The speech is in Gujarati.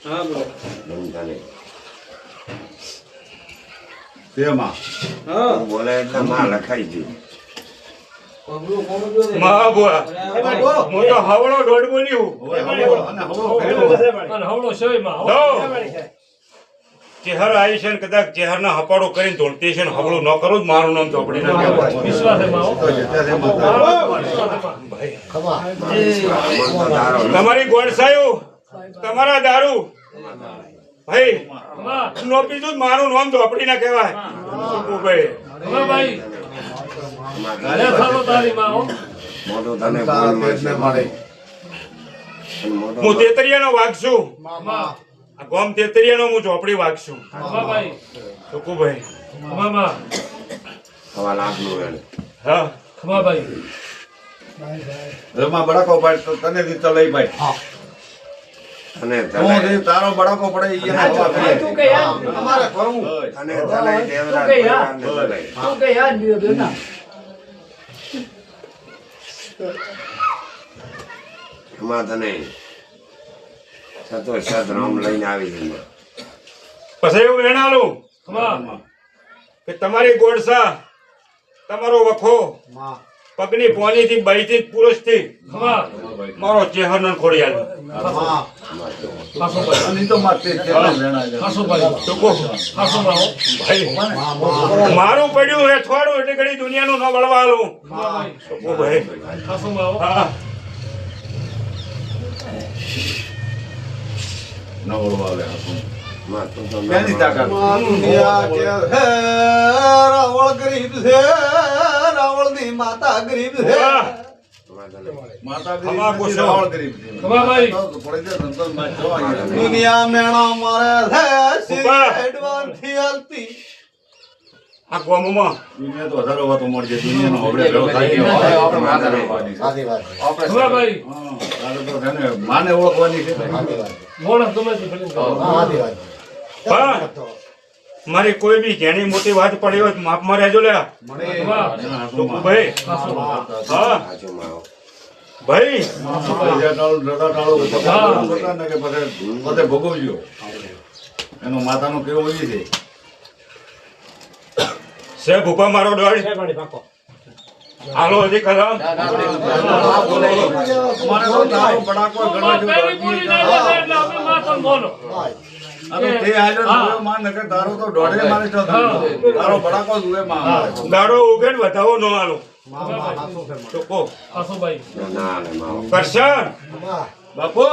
હા બોલો તને તેમાં હા બોલે એટલે માં લખાઈ ગયું મા બુઆ હું તો હવળો દોડ બોલ્યું અને હવળો સેવીમાં ચેહર આવી છે ને કદાચ ચેહરના હપાડો કરીને ધોળતી છે ને હવળું ન કરું મારું નામ ચોપડી ના કહેવાય વિશ્વાસ એમાં તમારી ગોળસાયું તમારા દારૂ ભાઈ નો પીધું મારું નામ ચોપડી ના કહેવાય ભાઈ ભાઈ અરે થાલો તારી માં હો મોટું તને બોલ મળે હું તેતરિયાનો વાઘ છું મામા આ ગોમ તેતરિયાનો હું ચોપડી વાઘ છું ભાઈ ટુકુભાઈ મામા હવા લાખનું વેણ હા ખમા ભાઈ એમાં બડાકો પાડ તો તને દીતો લઈ ભાઈ અને હું જે તારો બડાકો પડે ઈ એને હવા પીએ. તું કે યાર અમારે ફરવું અને તલાઈ દેવરાજ તું કે યાર ભગવાનને તલાઈ. તું કે યાર દિયો દે ના એમાં તને સતો સત રામ લઈને આવી છે પછી એવું વેણાલું ખમા કે તમારી ગોળસા તમારો વખો પગની પોનીથી બહીથી પુરુષથી ખમા મારો ચેહરનો ખોડિયાલ હાસો ભાઈ અને ઈ તો મારતે જ છે, વેણા છે. હાસો ભાઈ ટુકુ હાસો માં હો ભાઈ મારું પડ્યું હેઠવાડું એટલે ઘડી દુનિયાનું ન બળવાલું ખમા ભાઈ ટુકુ ભાઈ હાસો માં હો હા ન ઓળવાલે હાથું. માં તું તો ક્યાંની તાકાત? દુનિયા કે હે રાવળ ગરીબ છે રાવળ ની માતા ગરીબ છે વાહ! માતા ગરીબ ખમા નથી, પૂછો. રાવળ ગરીબ છે. ખમા ભાઈ તો પડે છે સંતોષ માં જોવા ગયા. દુનિયા મેણા મારે છે ઉભા. એડવાન્સ થી હાલતી આ ગોમમાં દુનિયા તો હજારો વાતો મળશે. દુનિયાનો હવડે ભેળો થાય ગયો. આપણે માતાને ઓળખવાની છે. ખમા ભાઈ હા, તારે તો છે ને માને ઓળખવાની છે. મોણસ ગમે છે ફિલ્મ કરો હા મારી કોઈ બી ઘેણી મોટી વાત પડી હોય તો માપમાં રહેજો લે ખમા એના ટુકુ હાથોમાં. ભાઈ હાસો માં હા બાજુમાં આવો. ભાઈ જે ટાળું, રડા ટાળું, બધા ને કે પછી પોતે ભોગવજો. એનો માતાનો કેવો ઈ છે. સે ભૂપા મારો દોડ હાલો હજી કલમ અમારે તો તારો બડાકો ગણવા જેવો પેલી પૂરી ના જાય એટલે આપણે માથો બોલો આ તો તે હાજર જોયો માં નકર તારો તો દોઢે મારે તો તારો બડાકો જુએ માં અમારે. દાડો ઉગે ને વધાવો ન હાલો ટુકુ હાસો ભાઈ ના ને માવો કરશન બાપુ